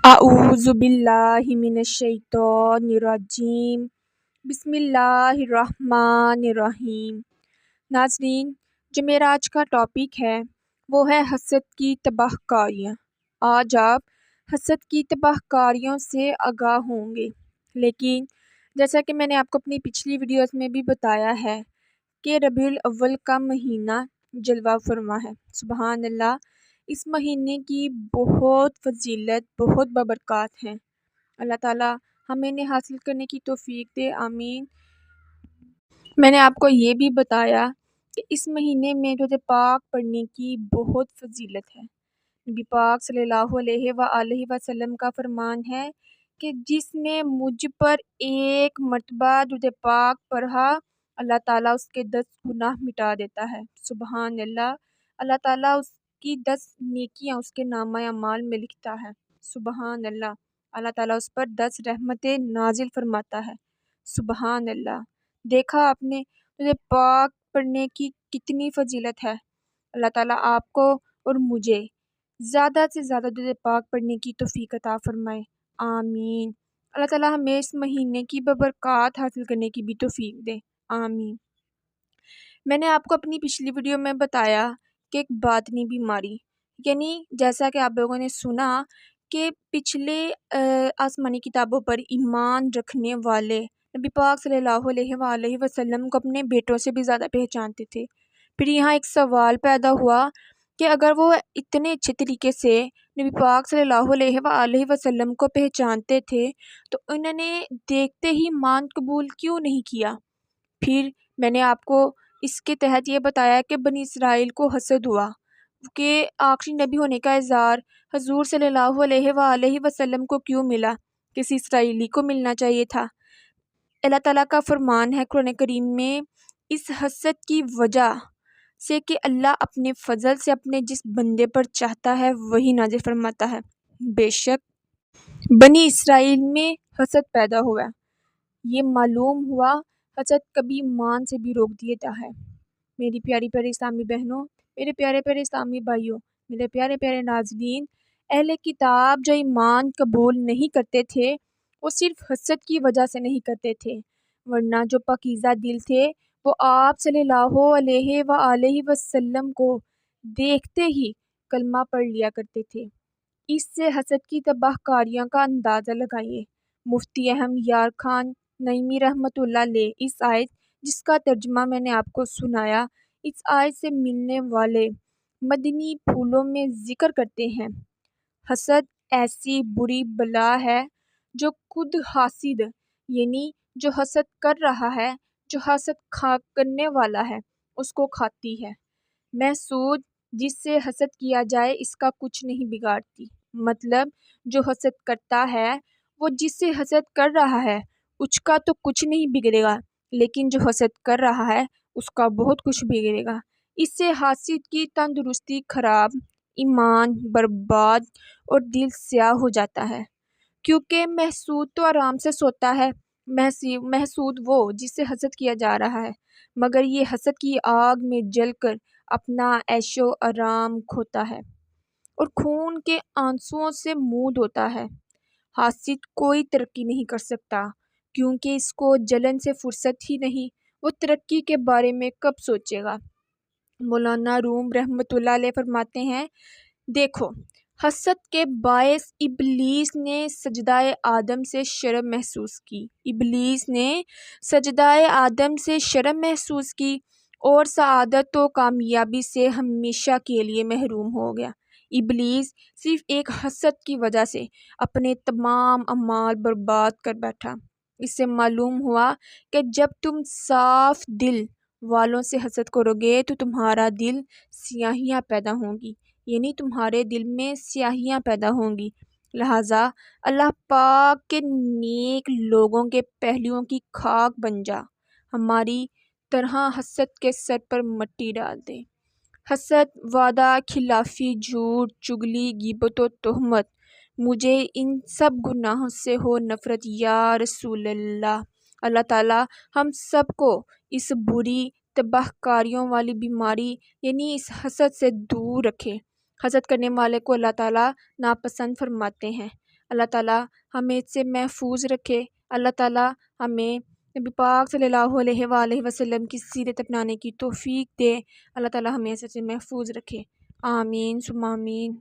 اعوذ باللہ من الشیطان الرجیم بسم اللہ الرحمن الرحیم۔ ناظرین، جو میرا آج کا ٹاپک ہے وہ ہے حسد کی تباہ کاریاں۔ آج آپ حسد کی تباہ کاریوں سے آگاہ ہوں گے، لیکن جیسا کہ میں نے آپ کو اپنی پچھلی ویڈیوز میں بھی بتایا ہے کہ ربیع الاول کا مہینہ جلوہ فرما ہے۔ سبحان اللہ، اس مہینے کی بہت فضیلت، بہت بابرکات ہیں۔ اللہ تعالیٰ ہمیں انہیں حاصل کرنے کی توفیق دے، آمین۔ میں نے آپ کو یہ بھی بتایا کہ اس مہینے میں درود پاک پڑھنے کی بہت فضیلت ہے۔ نبی پاک صلی اللہ علیہ وآلہ وسلم کا فرمان ہے کہ جس نے مجھ پر ایک مرتبہ درود پاک پڑھا، اللہ تعالیٰ اس کے 10 گناہ مٹا دیتا ہے۔ سبحان اللہ، اللہ تعالیٰ اس کی 10 نیکیاں اس کے نامہ اعمال میں لکھتا ہے۔ سبحان اللہ، اللہ تعالیٰ اس پر 10 رحمتیں نازل فرماتا ہے۔ سبحان اللہ، دیکھا آپ نے درود پاک پڑھنے کی کتنی فضیلت ہے۔ اللہ تعالیٰ آپ کو اور مجھے زیادہ سے زیادہ درود پاک پڑھنے کی توفیق عطا فرمائے، آمین۔ اللہ تعالیٰ ہمیں اس مہینے کی ببرکات حاصل کرنے کی بھی توفیق دے، آمین۔ میں نے آپ کو اپنی پچھلی ویڈیو میں بتایا کہ ایک باطنی بیماری، یعنی جیسا کہ آپ لوگوں نے سنا کہ پچھلے آسمانی کتابوں پر ایمان رکھنے والے نبی پاک صلی اللہ علیہ وآلہ وسلم کو اپنے بیٹوں سے بھی زیادہ پہچانتے تھے۔ پھر یہاں ایک سوال پیدا ہوا کہ اگر وہ اتنے اچھے طریقے سے نبی پاک صلی اللہ علیہ وآلہ وسلم کو پہچانتے تھے تو انہوں نے دیکھتے ہی ایمان قبول کیوں نہیں کیا؟ پھر میں نے آپ کو اس کے تحت یہ بتایا کہ بنی اسرائیل کو حسد ہوا کہ آخری نبی ہونے کا اعزار حضور صلی اللہ علیہ وآلہ وسلم کو کیوں ملا، کسی اسرائیلی کو ملنا چاہیے تھا۔ اللہ تعالیٰ کا فرمان ہے قرآن کریم میں اس حسد کی وجہ سے کہ اللہ اپنے فضل سے اپنے جس بندے پر چاہتا ہے وہی نازل فرماتا ہے۔ بے شک بنی اسرائیل میں حسد پیدا ہوا، یہ معلوم ہوا حسد کبھی ایمان سے بھی روک دیتا ہے۔ میری پیاری پیاری اسلامی بہنوں، میرے پیارے پیارے اسلامی بھائیوں، میرے پیارے پیارے ناظرین، اہل کتاب جو ایمان قبول نہیں کرتے تھے وہ صرف حسد کی وجہ سے نہیں کرتے تھے، ورنہ جو پاکیزہ دل تھے وہ آپ صلی اللہ علیہ وآلہ وسلم کو دیکھتے ہی کلمہ پڑھ لیا کرتے تھے۔ اس سے حسد کی تباہ کاریاں کا اندازہ لگائیے۔ مفتی احمد یار خان نعیمی رحمۃ اللہ علیہ اس آیت جس کا ترجمہ میں نے آپ کو سنایا، اس آیت سے ملنے والے مدنی پھولوں میں ذکر کرتے ہیں، حسد ایسی بری بلا ہے جو خود حاسد یعنی جو حسد کر رہا ہے، جو حسد کرنے والا ہے اس کو کھاتی ہے۔ محسود جس سے حسد کیا جائے اس کا کچھ نہیں بگاڑتی، مطلب جو حسد کرتا ہے وہ جس سے حسد کر رہا ہے اس کا تو کچھ نہیں بگڑے گا، لیکن جو حسد کر رہا ہے اس کا بہت کچھ بگڑے گا۔ اس سے حاسد کی تندرستی خراب، ایمان برباد اور دل سیاہ ہو جاتا ہے، کیونکہ محسود تو آرام سے سوتا ہے۔ محسود وہ جس سے حسد کیا جا رہا ہے، مگر یہ حسد کی آگ میں جل کر اپنا عیش و آرام کھوتا ہے اور خون کے آنسوؤں سے منہ دھوتا ہے۔ حاسد کوئی ترقی نہیں کر سکتا کیونکہ اس کو جلن سے فرصت ہی نہیں، وہ ترقی کے بارے میں کب سوچے گا؟ مولانا روم رحمۃ اللہ علیہ فرماتے ہیں، دیکھو حسد کے باعث ابلیس نے سجدہ آدم سے شرم محسوس کی، ابلیس نے سجدہ آدم سے شرم محسوس کی اور سعادت و کامیابی سے ہمیشہ کے لیے محروم ہو گیا۔ ابلیس صرف ایک حسد کی وجہ سے اپنے تمام اعمال برباد کر بیٹھا۔ اس سے معلوم ہوا کہ جب تم صاف دل والوں سے حسد کرو گے تو تمہارا دل سیاہیاں پیدا ہوں گی، یعنی تمہارے دل میں سیاہیاں پیدا ہوں گی، لہٰذا اللہ پاک کے نیک لوگوں کے پہلوؤں کی خاک بن جا، ہماری طرح حسد کے سر پر مٹی ڈال دے۔ حسد، وعدہ خلافی، جھوٹ، چگلی، غیبت و تہمت، مجھے ان سب گناہوں سے ہو نفرت یا رسول اللہ۔ اللہ تعالیٰ ہم سب کو اس بری تباہ کاریوں والی بیماری یعنی اس حسد سے دور رکھے۔ حسد کرنے والے کو اللہ تعالیٰ ناپسند فرماتے ہیں۔ اللہ تعالیٰ ہمیں اس سے محفوظ رکھے، اللہ تعالیٰ ہمیں نبی پاک صلی اللہ علیہ وآلہ وسلم کی سیرت اپنانے کی توفیق دے، اللہ تعالیٰ ہمیں اس سے محفوظ رکھے، آمین ثم آمین۔